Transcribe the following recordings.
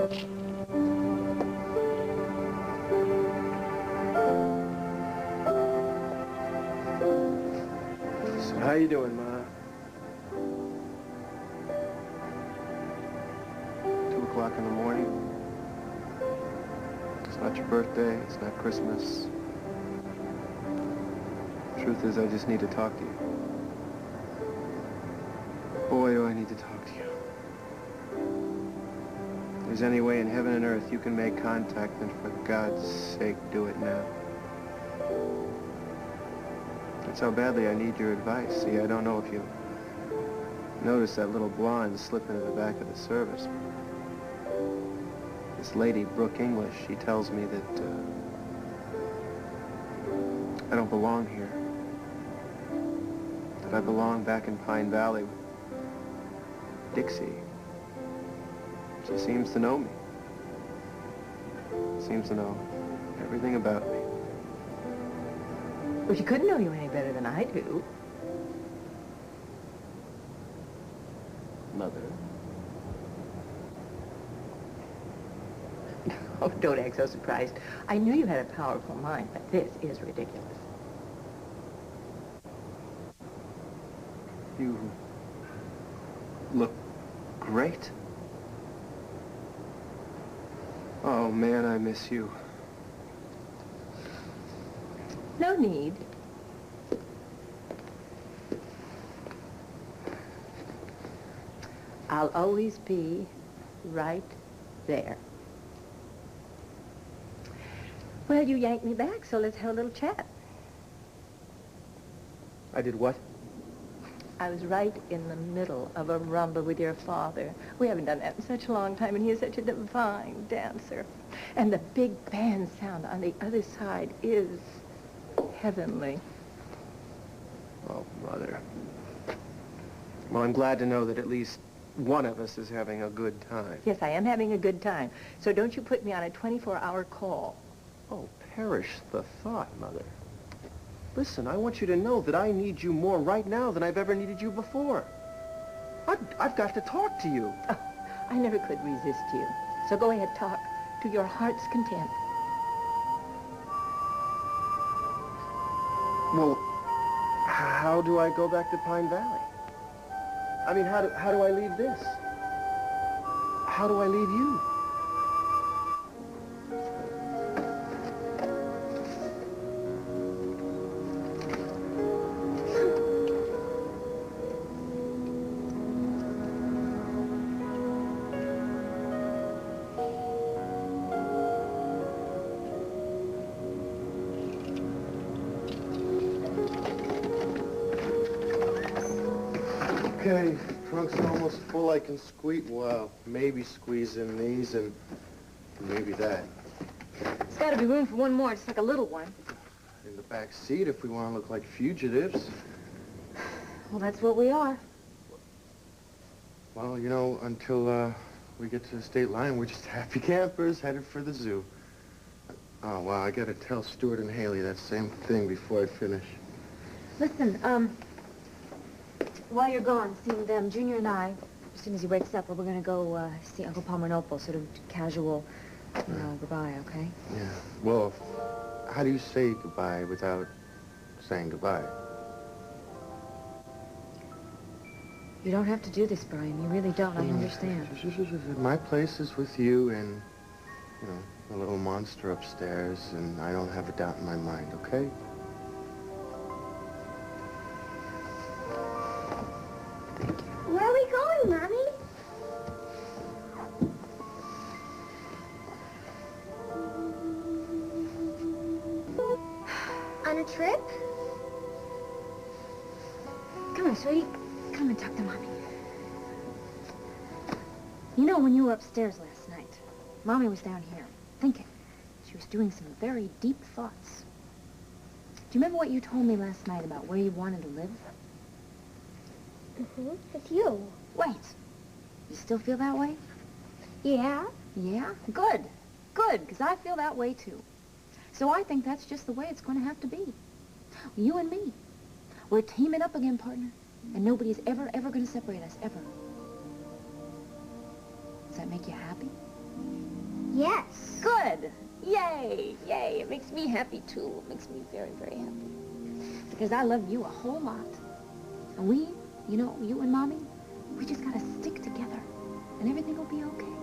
So how you doing, Ma? 2 o'clock in the morning. It's not your birthday. It's not Christmas. Truth is, I just need to talk to you. Boy, do I need to talk to you. If there's any way in heaven and earth you can make contact, then for God's sake, do it now. That's how badly I need your advice. See, I don't know if you noticed that little blonde slip into the back of the service. This lady, Brooke English, she tells me that I don't belong here. That I belong back in Pine Valley with Dixie. She seems to know me. Seems to know everything about me. Well, she couldn't know you any better than I do. Mother. Oh, don't act so surprised. I knew you had a powerful mind, but this is ridiculous. You look great. Oh, man, I miss you. No need. I'll always be right there. Well, you yanked me back, so let's have a little chat. I did what? I was right in the middle of a rumba with your father. We haven't done that in such a long time, and he is such a divine dancer. And the big band sound on the other side is heavenly. Oh, Mother. Well, I'm glad to know that at least one of us is having a good time. Yes, I am having a good time. So don't you put me on a 24-hour call. Oh, perish the thought, Mother. Listen, I want you to know that I need you more right now than I've ever needed you before. I've got to talk to you. Oh, I never could resist you. So go ahead, talk to your heart's content. Well, how do I go back to Pine Valley? I mean, how do I leave this? How do I leave you? Okay, trunk's almost full. I can maybe squeeze in these and maybe that. There's got to be room for one more, just like a little one. In the back seat if we want to look like fugitives. Well, that's what we are. Well, you know, until we get to the state line, we're just happy campers headed for the zoo. Oh, wow, I gotta tell Stuart and Haley that same thing before I finish. Listen, while you're gone seeing them, Junior and I, as soon as he wakes up, we're going to go see Uncle Palmer Nopal, sort of casual, you know, goodbye, okay? Yeah. Well, how do you say goodbye without saying goodbye? You don't have to do this, Brian. You really don't. I understand. My place is with you and, you know, the little monster upstairs, and I don't have a doubt in my mind, okay? Where are we going, Mommy? On a trip? Come on, sweetie. Come and talk to Mommy. You know, when you were upstairs last night, Mommy was down here, thinking. She was doing some very deep thoughts. Do you remember what you told me last night about where you wanted to live? Mm-hmm. With you. Wait. You still feel that way? Yeah? Yeah? Good. Good, because I feel that way, too. So I think that's just the way it's going to have to be. You and me. We're teaming up again, partner. And nobody's ever going to separate us, ever. Does that make you happy? Yes. Good. Yay, yay. It makes me happy, too. It makes me very, very happy. Because I love you a whole lot. And we, you know, you and Mommy, we just gotta stick together. And everything will be okay.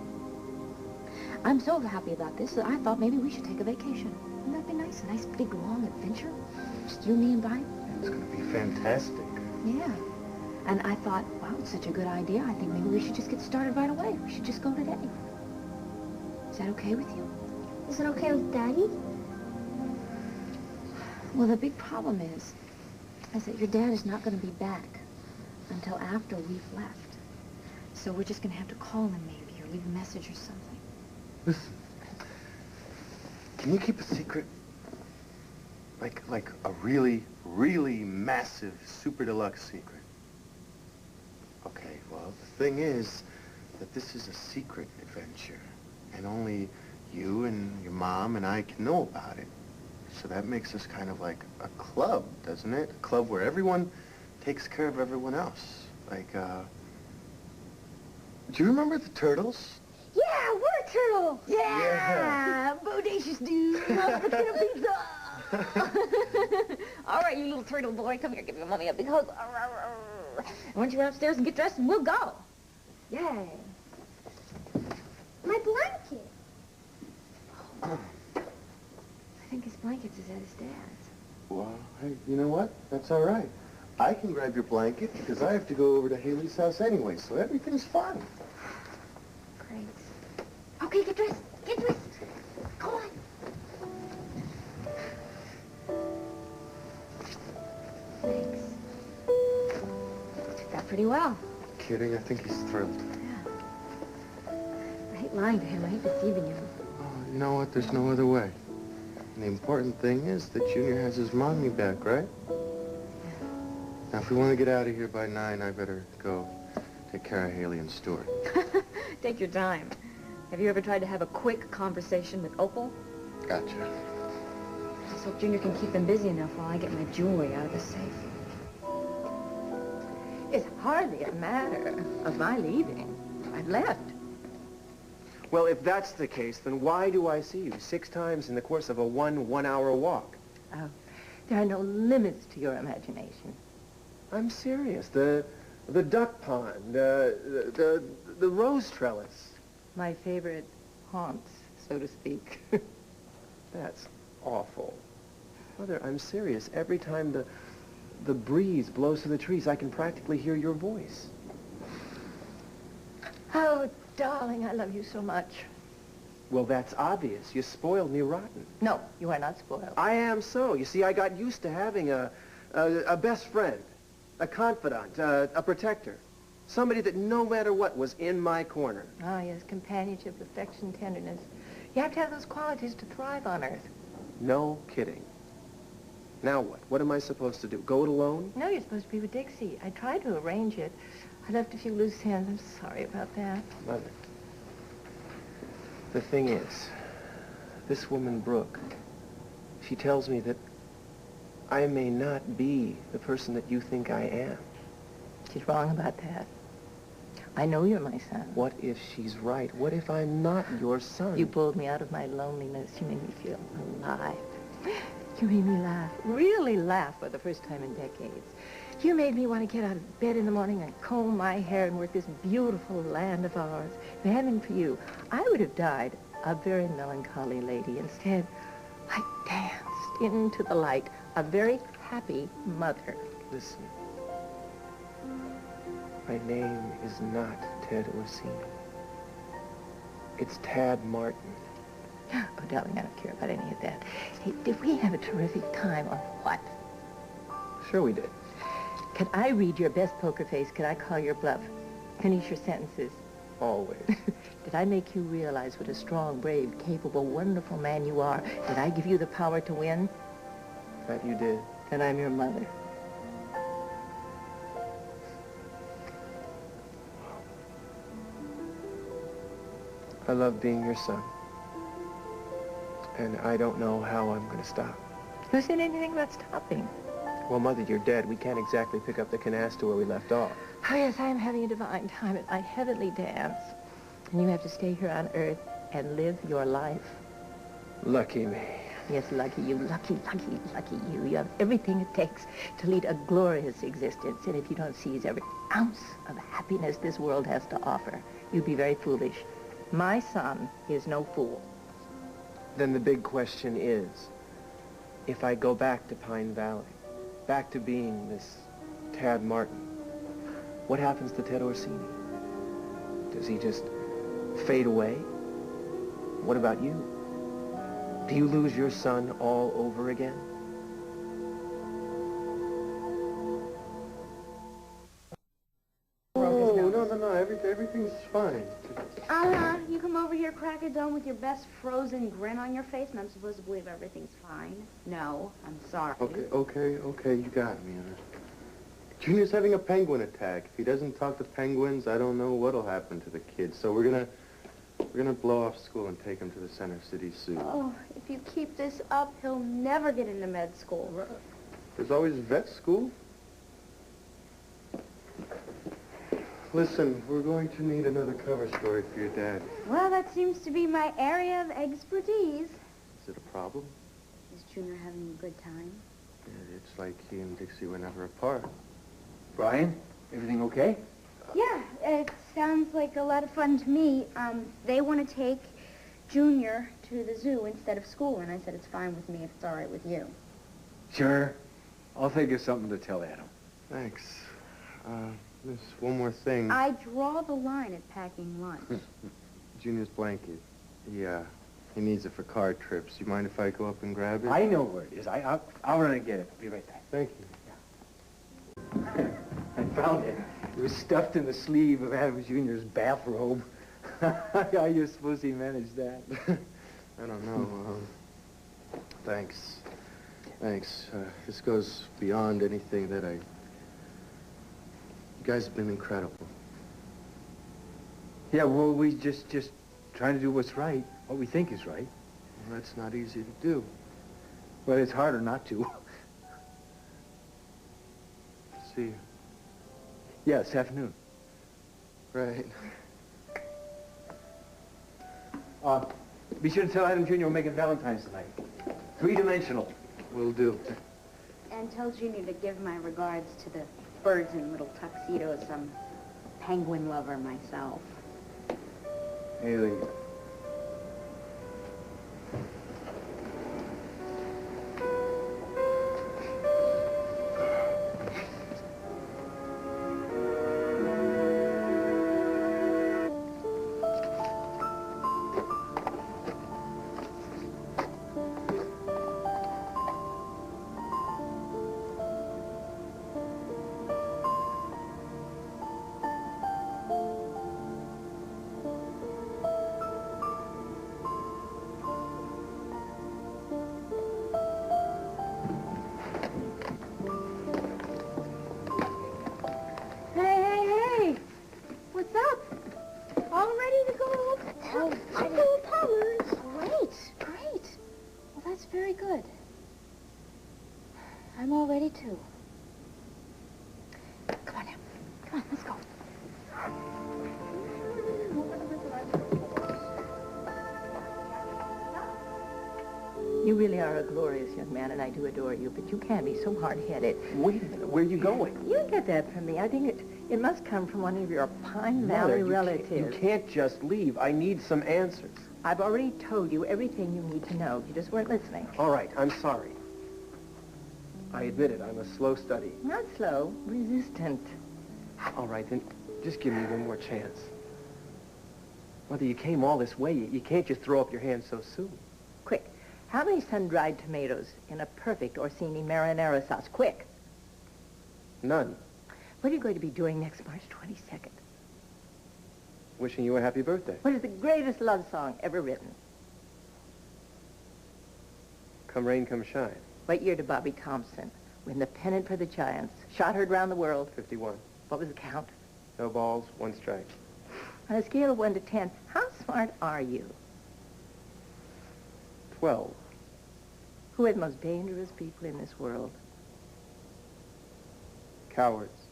I'm so happy about this that I thought maybe we should take a vacation. Wouldn't that be nice? A nice, big, long adventure? Just you, me, and Brian? It's going to be fantastic. Yeah. And I thought, wow, it's such a good idea. I think maybe we should just get started right away. We should just go today. Is that okay with you? Is it okay with Daddy? Well, the big problem is that your dad is not going to be back until after we've left. So we're just going to have to call him maybe or leave a message or something. Listen, can you keep a secret? Like a really, really massive, super deluxe secret? Okay, well, the thing is that this is a secret adventure, and only you and your mom and I can know about it. So that makes us kind of like a club, doesn't it? A club where everyone takes care of everyone else. Like, do you remember the Turtles? Yeah, we're turtles! Yeah. Bodacious dude! Let's get a pizza! All right, you little turtle boy, come here, give your mommy a big hug. Why don't you run upstairs and get dressed and we'll go? Yay. My blanket. I think his blankets is at his dad's. Well, hey, you know what? That's all right. I can grab your blanket because I have to go over to Haley's house anyway, so everything's fine. Great. Okay, get dressed. Get dressed. Go on. Thanks. Took that pretty well. Kidding? I think he's thrilled. Yeah. I hate lying to him. I hate deceiving him. Oh, you know what? There's no other way. And the important thing is that Junior has his mommy back, right? Yeah. Now, if we want to get out of here by 9, I better go take care of Haley and Stuart. Take your time. Have you ever tried to have a quick conversation with Opal? Gotcha. I just hope Junior can keep him busy enough while I get my jewelry out of the safe. It's hardly a matter of my leaving. I've left. Well, if that's the case, then why do I see you 6 times in the course of a one-hour walk? Oh, there are no limits to your imagination. I'm serious. The duck pond, the rose trellis. My favorite haunts, so to speak. That's awful. Mother, I'm serious. Every time the breeze blows through the trees, I can practically hear your voice. Oh, darling, I love you so much. Well, that's obvious. You spoiled me rotten. No, you are not spoiled. I am so. You see, I got used to having a best friend, a confidant, a protector. Somebody that no matter what was in my corner. Ah, yes, companionship, affection, tenderness. You have to have those qualities to thrive on Earth. No kidding. Now what? What am I supposed to do? Go it alone? No, you're supposed to be with Dixie. I tried to arrange it. I left a few loose ends. I'm sorry about that. Mother, the thing is, this woman, Brooke, she tells me that I may not be the person that you think I am. She's wrong about that. I know you're my son. What if she's right? What if I'm not your son? You pulled me out of my loneliness. You made me feel alive. You made me laugh, really laugh for the first time in decades. You made me want to get out of bed in the morning and comb my hair and work this beautiful land of ours. If it hadn't been for you, I would have died a very melancholy lady. Instead, I danced into the light, a very happy mother. Listen. My name is not Ted Orsini. It's Tad Martin. Oh, darling, I don't care about any of that. Hey, did we have a terrific time or what? Sure we did. Could I read your best poker face? Could I call your bluff? Finish your sentences? Always. Did I make you realize what a strong, brave, capable, wonderful man you are? Did I give you the power to win? That you did. Then I'm your mother. I love being your son. And I don't know how I'm going to stop. Who said anything about stopping? Well, Mother, you're dead. We can't exactly pick up the canasta where we left off. Oh, yes, I am having a divine time at my heavenly dance. And you have to stay here on Earth and live your life. Lucky me. Yes, lucky you, lucky you. You have everything it takes to lead a glorious existence. And if you don't seize every ounce of happiness this world has to offer, you'd be very foolish. My son is no fool. Then the big question is, if I go back to Pine Valley, back to being this Tad Martin, what happens to Ted Orsini? Does he just fade away? What about you? Do you lose your son all over again? Oh, no, everything's fine. You come over here, crack a dome with your best frozen grin on your face, and I'm supposed to believe everything's fine. No, I'm sorry. Okay, you got me. Junior's having a penguin attack. If he doesn't talk to penguins, I don't know what'll happen to the kid. So we're gonna blow off school and take him to the Center City Zoo. Oh, if you keep this up, he'll never get into med school. There's always vet school. Listen, we're going to need another cover story for your dad. Well, that seems to be my area of expertise. Is it a problem? Is Junior having a good time? It's like he and Dixie were never apart. Brian, everything okay? Yeah, it sounds like a lot of fun to me. They want to take Junior to the zoo instead of school, and I said it's fine with me if it's all right with you. Sure. I'll think of something to tell Adam. Thanks. There's one more thing. I draw the line at packing lunch. Junior's blanket. He needs it for car trips. You mind if I go up and grab it? I know where it is. I'll run and get it. Be right back. Thank you. I found it. It was stuffed in the sleeve of Adam Jr.'s bathrobe. How you suppose he managed that? I don't know. Thanks. This goes beyond anything that I... You guys have been incredible. Yeah, well, we just trying to do what's right, what we think is right. Well, that's not easy to do. But it's harder not to. See you. Yeah, this afternoon. Right. Be sure to tell Adam Jr. we're making Valentine's tonight. 3-dimensional. Will do. And tell Junior to give my regards to the birds in little tuxedos. I'm a penguin lover myself. Haley. Hey, what's up? All ready to go? Uncle Palmer's. Great. Well, that's very good. I'm all ready, too. Come on now. Come on, let's go. You really are a glorious young man, and I do adore you, but you can be so hard-headed. Wait a minute, where are you going? You get that from me. I think it must come from one of your Pine Valley relatives. You can't just leave. I need some answers. I've already told you everything you need to know. You just weren't listening. All right, I'm sorry. I admit it, I'm a slow study. Not slow, resistant. All right, then just give me one more chance. Whether you came all this way, you can't just throw up your hands so soon. Quick. How many sun-dried tomatoes in a perfect Orsini marinara sauce? Quick. None. What are you going to be doing next March 22nd? Wishing you a happy birthday. What is the greatest love song ever written? Come rain, come shine. What year did Bobby Thompson win the pennant for the Giants? Shot heard round the world. 51. What was the count? No balls, 1 strike. On a scale of 1 to 10, how smart are you? 12. Who are the most dangerous people in this world? Cowards.